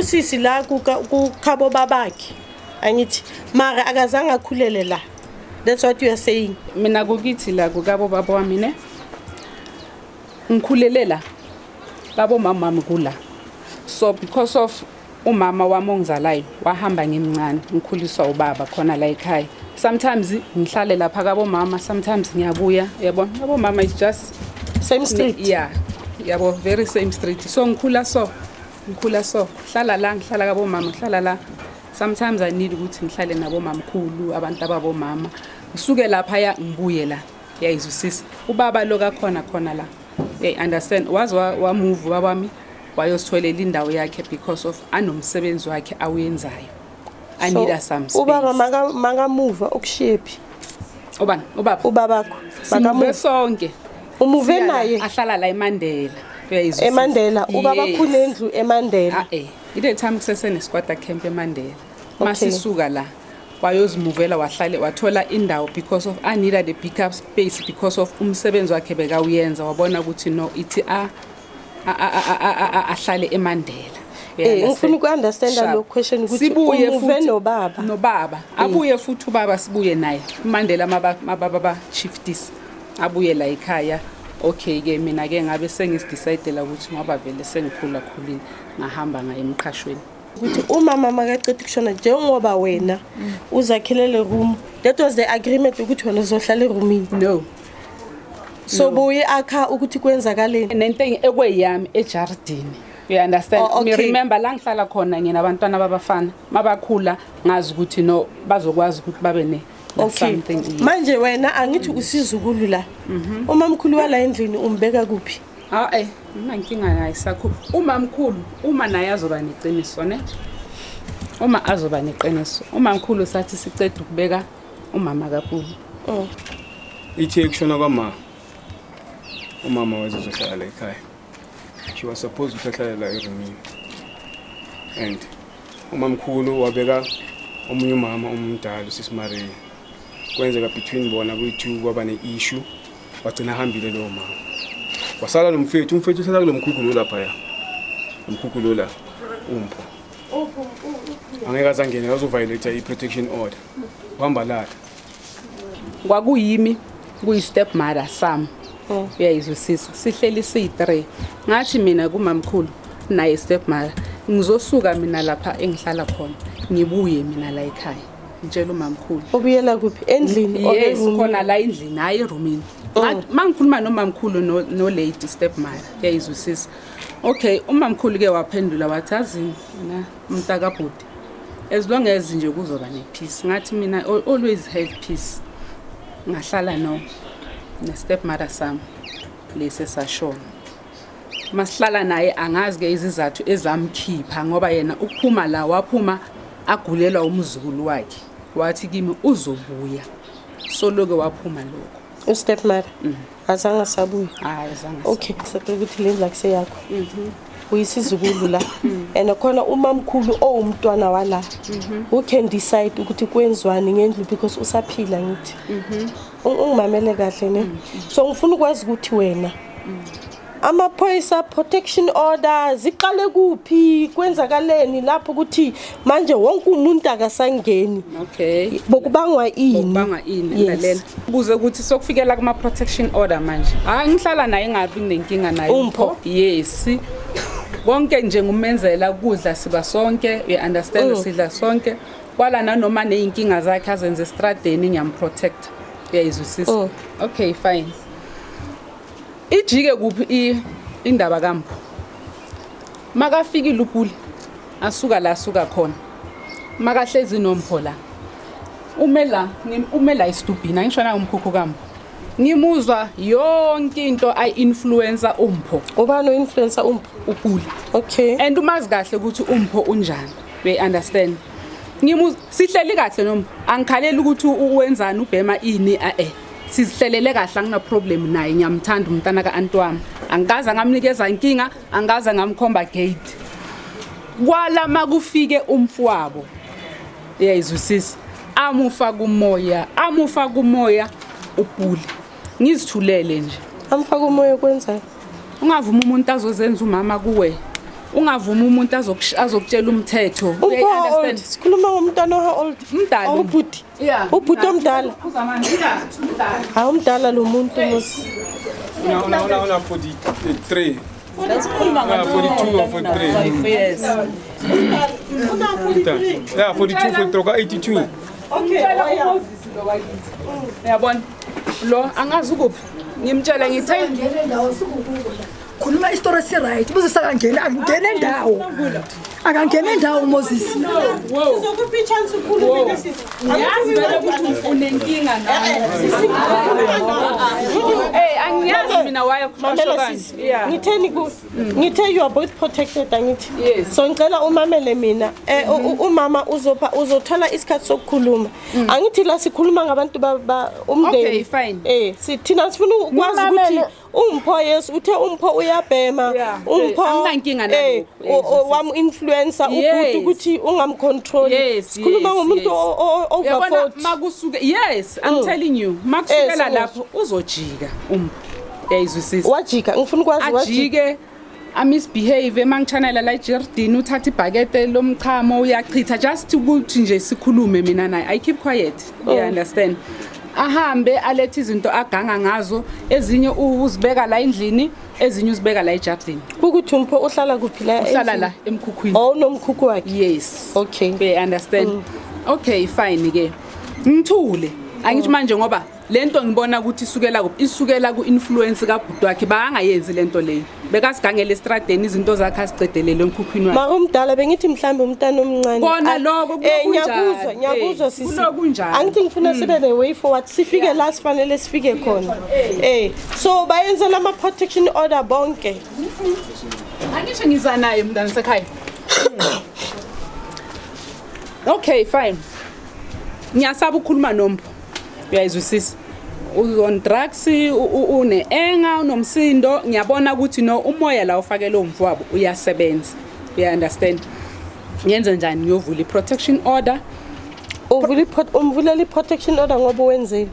Usisi la kukhabo babakhe angithi mara akazange akhulele la. That's what you are saying. Mina kukithi la kukabo baba wami ne. Ngikhulele la. Babo mama kula. So because of umama wami ongizalayo wahamba ngimncane ngikhuliswa ubaba khona la ekhaya. Sometimes ngihlale lapha kabo mama, sometimes ngiyabuya. Yabo mama is just Same street. Yeah. Yabo very same street. So ngikhula so. Hlala la ngihlala kabo mama, hlala la. Sometimes I need ukuthi ngihlale nabo mamkhulu, abantu ababo mama. Ngisuke lapha ya ngibuye la. Yayizwisisa. Ubaba lo khona la. Understand wa move babami wayositholela indawo yakhe because of anomsebenzi wakhe awenzayo. I need some space. Ubaba manga move ukushephi. Ubani? Ubabakho. Manga sonke. Umuve naye ahlala la eMandela. eMandela ubaba kunendlu eMandela. Ile time kusesene squatter camp eMandela. Masisuka la wayozimuvela wahlale wathola indawo because of I needed a backup space because of umsebenzi wakhe bekawuyenza wabona ukuthi no ithi ahlale eMandela. Ngifuna ukunderstand lo question ukuthi umuve nobaba abuye futhi ubaba sibuye naye eMandela mababa chieftis abuye la ekhaya. Okay ke mina ke ngabe sengisidecide ukuthi ngoba vele sengikhula khulile ngahamba ngaye emqhashweni ukuthi umama makaqeda kushona njengoba wena uzakhelele room. That was the agreement ukuthi wena uzohlala eroomini. No. So buye akha ukuthi kwenzakaleni nento ekweyami ejardini. You understand? Me remember la ngihlala khona ngina abantwana babafana mabakhula ngazi ukuthi no bazokwazi ukuthi babe ne something. Manje wena angithi usizukulu la. Umamkhulu wala endlini umbeka kuphi? Mina inkinga naye sakho. Umamkhulu uma naye azoba neqiniso ne. Uma azoba neqiniso. Umamkhulu sathi sicede ukubeka umama kaPulu. Ithe kushona kwama. Umama wayezohlala ekhaya. She was supposed to hlala la eroomini. And umamkhulu wabeka omunye umama umdala uSisimaria. Kwenzeka between bona boyi2 kwaba neissue wagcina hambile lo mama. Wasala lo umfethu usala kulo mkhukhulo lapha ya. Umkhukhulo la umpho. Angeke azangene azoviolate i-protection order. Uhamba la. Kwakuyimi kuyi stepmother sami. Uyayizwisisa. Sihleli si3. Ngathi mina kumamkhulu naye stepmother ngizosuka mina lapha engihlala khona. Ngibuye mina la ekhaya. Ngitshela umamkhulu. Ubuyela kuphi? Endlini yes khona la endlini hayi eroomini. Mangikhuluma nomamkhulu no lady stepmother yayizwisisa. Okay umamkhulu ke waphendula wathi azini na umntaka bhuti. As long as nje kuzoba nepeace. Ngathi mina always have peace. Ngahlala no stepmother sami lese sashona. Masihlala naye angazi ke izizathu ezamkhipha ngoba yena ukuphuma la waphuma agulelwa umzukulu wakhe. Wathi kimi uzobuya. So loke waphuma lokho. Stepmother. Azange sabuya. Azange. Okay, sicela ukuthi lendla kuseyakho. Uyisizukulu la. And khona umamkhulu owumntwana wala. Who can decide ukuthi kwenzwani ngendlu because usaphila ngithi. Ungimamele kahle ne. So ngifuna ukwazi ukuthi wena amaphoyisa protection order ziqale kuphi kwenzakaleni lapho ukuthi manje wonke umuntu akasangeni. Okay. Bokubangwa ini? Bokubangwa ini lalela. Buze ukuthi sokufikela kuma protection order manje. Ngihlala naye ngapi nenkinga naye. Umpho. Yes. Konke nje ngumenzela ukudla siba sonke, we understand sidla sonke. Kwala nanoma neinkinga zakhe azenze estradeni ngiyamprotect. Uyayizwisisa. Okay fine. Ijike kuphi indaba kaMpho. Makafika iLupuli asuka la asuka khona. Makahlezi noMpho la. Umela isitubhina ngisho na umkhukhu kaMpho. Ngimuzwa yonke into influencer uMpho. Ubani influencer uMpho? Upuli. Okay. And umazi kahle ukuthi uMpho unjani. We understand. Sihleli kahle noMpho. Angikhalela ukuthi uwenzani ubhema ini sizihlelele kahle angina problem naye ngiyamthanda umntana kaAnti wami. Angikaza ngamnikeza inkinga, angikaza ngamkhomba gate. Kwala makufike umfowabo. Uyayizwisisa. Amufa kumoya uPuli. Ngizithulele nje. Amfa kumoya kwenza. Ungavuma umuntu azozenza umama kuwe. ungavuma umuntu azokutshela umthetho. Understand? Sikhuluma ngomntwana old. Umdala. Ubhuti. Yeah. Ubhuti omdala. Hayi umdala lo muntu mos. Una 43. Sikhuluma 42 or 43. 5 years. Yeah, 42, 43, 82. Okay. Yabona. Lo angazi ukuphi. Ngimtshela ngithe khuluma istory right buze sakangena angena endawo akangena endawo Moses Sizokuphi chance ukhuluma mina sisi. yazi vele ukuthi unenkinga nayo. Angiyazi mina waye Mamela sisi. Ngitheni ku ngithe you are both protected angithi. Yes. So ngicela umamele mina umama uzothola isikhathi sokukhuluma. Angithi la sikhuluma ngabantu umndeni. Okay, fine. Sithina sifuna ukwazi ukuthi umpho yes uthe umpho uyabhema Anginankinga nalokho. wam influencer ubhuti ukuthi ungamcontrol. Sikhuluma ngomuntu over 40. Makusuke yes, I'm telling you. Makusukela lapho uzojika yayizwisisa. Wajika ngifuna ukwazi wajika. Ajike misbehave mangichanela la ejardini uthatha ibhakete lomchamo uyachitha just ukuthi nje sikhulume mina naye. I keep quiet. You understand? Ahambe alethe izinto aganga ngazo ezinye uzibeka la endlini ezinye uzibeka la ejardini. Ukuthi umpho uhlala kuphi la? Uhlala la emkhukhwini. Nomkhukhu wakhe. Yes. Okay. You understand? Okay, fine ke. Ngithule. Angithi manje ngoba lento ngibona ukuthi isukela ku influence kabhuti wakhe bangayenzi lento leyo. Bekasigangela estradeni izinto zakhe asicedelele emkhukhwini wakhe. Mara umdala bengithi mhlambe umntana omncane. Kona lokho ngiyakuzwa sisi. Angithi ngifuna sibe ne way forward sifike la sifanele sifike khona. So bayenzela ama protection order bonke. Angisho ngiza naye mntana sekhaya. Okay, fine. Ngiyasaba ukukhuluma nompho. Uyayizwisisa. On drugs une enga unomsindo ngiyabona ukuthi no umoya la ufakele umfowabo uyasebenza. You understand? Ngenze njani ngiyovula protection order? Umvulela protection order ngoba wenzeni?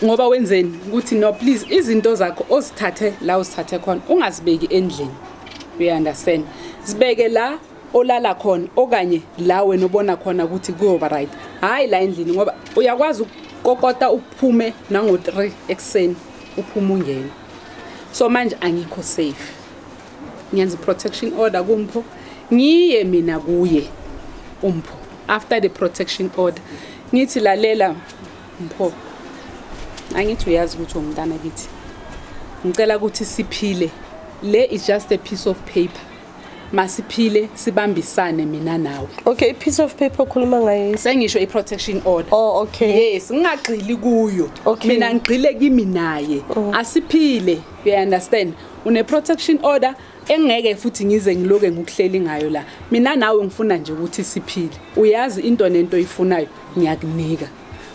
Ngoba wenzeni ukuthi no please izinto zakho osithathe la usithathe khona ungazibeki endlini. You understand? Sibeke la olala khona okanye la wena ubona khona ukuthi kuyoba right. Hayi la endlini ngoba uyakwazi kokota uphume nango 3 ekseni uphuma ungene. So manje angikho safe. Ngiyenza protection order kumpho. Ngiye mina kuye umpho. After the protection order ngithi lalela mpho. Angithi uyazi ukuthi umntana kithi. Ngicela ukuthi siphile. Le is just a piece of paper. Masiphile sibambisane mina nawe. Okay, piece of paper khuluma ngayo. Sengisho i-protection order. Oh, okay. Yes, ngingagxili kuyo. Okay. Mina ngigxile kimi naye. Asiphile. You understand? Une protection order engeke futhi ngize ngiloke ngikuhleli ngayo la. Mina nawe ngifuna nje ukuthi siphile. Uyazi into nento oyifunayo ngiyakunika.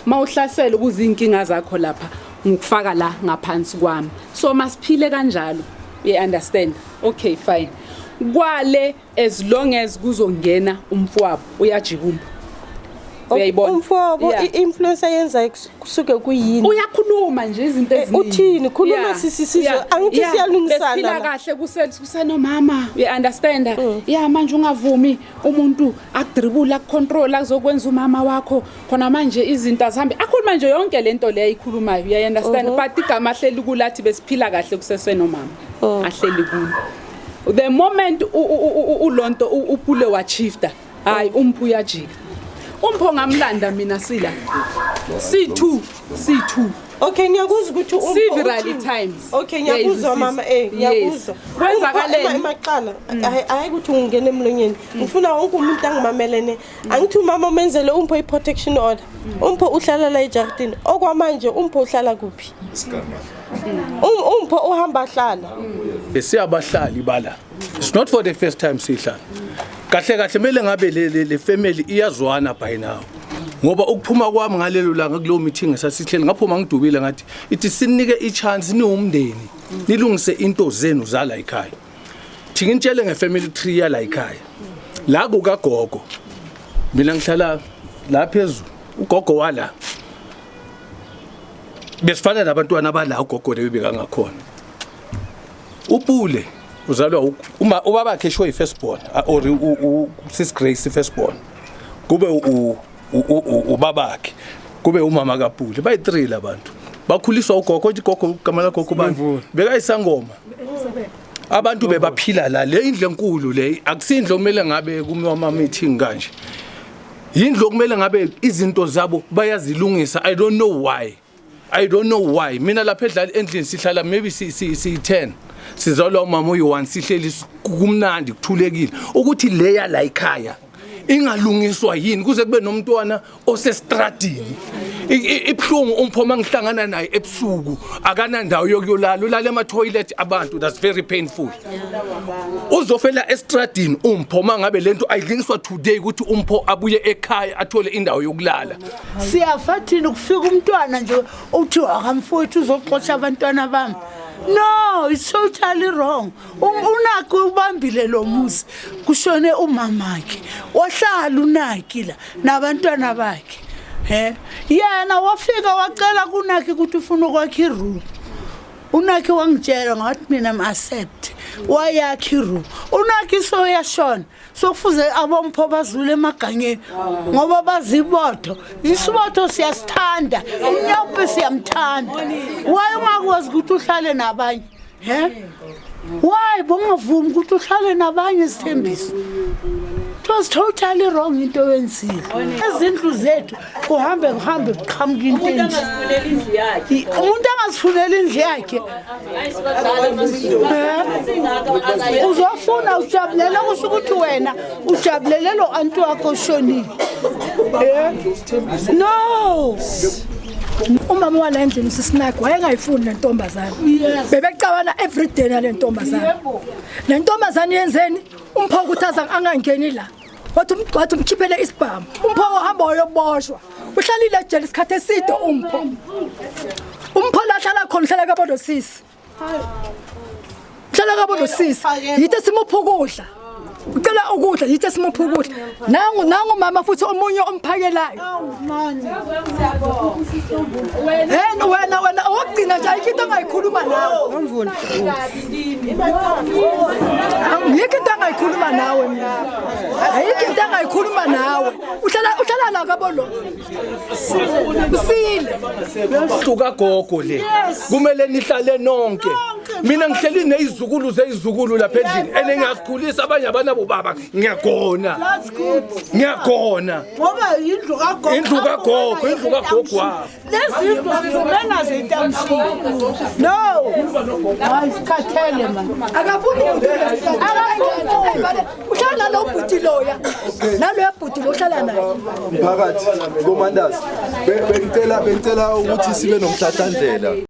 Mawuhlasela ukuze inkinga zakho lapha ngikufaka la ngaphansi kwami. So masiphile kanjalo. You understand? Okay, fine. Kwale as long as kuzongena umfowabo uyajika umpho. Uyayibona? Umfowabo i-influencer yenza kusuke kuyini? Uyakhuluma nje izinto eziningi. Uthini? Khuluma sisi angithi siyalungisana. Siphila kahle kusenomama. You understand? Yeah, manje ungavumi umuntu akudribula akucontrol akuzokwenza umama wakho. Khona manje izinto azihambe. Akhuluma nje yonke lento leyo ayikhulumayo. You understand? But igama ahleli kulathi besiphila kahle kusesenomama. Ahleli kulo. The moment ulonto upule wachifta hayi umphu uyajika umpho ngamlanda mina sila C2 Okay, ngiyakuzwa ukuthi several times. Okay, ngiyakuzwa mama ngiyakuzwa. Kwenzakaleni emaqala hayi ukuthi ungene emlonyeni. Ngifuna wonke umuntu angimamelene. Angithi umama umenzele umpho i-protection order. Umpho uhlala la ejardini. Okwamanje umpho uhlala kuphi? Umpho uhamba hlala. Siyabahlali bala. It's not for the first time sihlala. Kahle kumele ngabe le family iyazwana by now. Ngoba ukuphuma kwami ngalelo langa kulo meeting esasihleli ngaphuma ngidubile ngathi ithi sinike ichance niwumndeni nilungise into zenu zala ekhaya. Thi ngintshele ngefamily tree yala ekhaya. La kukagogo. Mina ngihlala la phezulu. Ugogo wala. Besifana nabantwana abala ugogo lebeka ngakhona. Upule uzalwa ubaba wakhe show i-firstborn or sis Grace i-firstborn kube ubabakhe kube umama kaPuli bayi3 labantu bakhuliswa ugogo igogo igama lagogo bani bekayisangoma abantu bebaphila la le indle enkulu le akusindlo kumele ngabe kumama meeting kanje indlo kumele ngabe izinto zabo bayazilungisa I don't know why mina lapha edlala endlini sihlala maybe si 10 sizalwa umama uyi1 sihleli kumnandi kuthulekile ukuthi leya la ekhaya ingalungiswa yini kuze kube nomntwana osestradini ibhlungu umphoma ngihlangana naye ebusuku akanandawo yokuyolala ulala ema toilet abantu that's very painful uzofela estradini umphoma ngabe lento ayidlingiswa today ukuthi umpho abuye ekhaya athole indawo yokulala siyafathini ukufika umntwana nje uthi akamfowethu uzoxotsha abantwana bami. No, it's totally wrong. Unakho ubambile lo muzi kushone umamakhe wahlala unaki la nabantwana bakhe yena wafika wacela kunakhe ukuthi ufuna ukwakha iroom unakhe wangitshela ngathi mina am accept wayakha iroom unakhe so yashona sokufuze abompho bazule emagangeni ngoba bazibotho isibotho siyasithanda unyawupe siyamthanda why ungakwazi ukuthi uhlale nabanye why bongavumi ukuthi uhlale nabanye Sithembiso? It was totally wrong into yenzile ezindlu zethu kuhambe kuqhamuka into enje umuntu angazifunela indlu yakhe uzofuna ujabulele kusho ukuthi wena ujabulele lo anti wakho oshonile no umama wala endlini sisinaki wayengayifuni lentombazana bebecabana every day nale ntombazana lentombazana yenzeni umpho ukuthaza angangeni la wathi umkhiphele isibhamu umpho ohamba uyoboshwa uhlalile ejele isikhathi eside umpho lahlala khona hlala kabodo sisi hlala kabodo sisi yithi simupha ukudla ucela ukudla yithi simupha ukudla nangu mama futhi omunye omphakelayo wena owugcina nje ayikho into angayikhuluma nawe umvuni ayikho into angayikhuluma nawe mina ayikho into angayikhuluma nawe uhlala la kabolo usile hluka gogo le kumele nihlale nonke mina ngihleli nezizukulu zezizukulu lapha endlini enengazikhulisa abanye abanabo baba ngiyagona ngoba indlu kagogo wa lezindlu sizimena zentamshini no ayikhathele man akafuni uhlala lo bhuti loya nalo bhuti lo hlala naye phakathi komandazi bengicela ukuthi sibe nomhlathandlela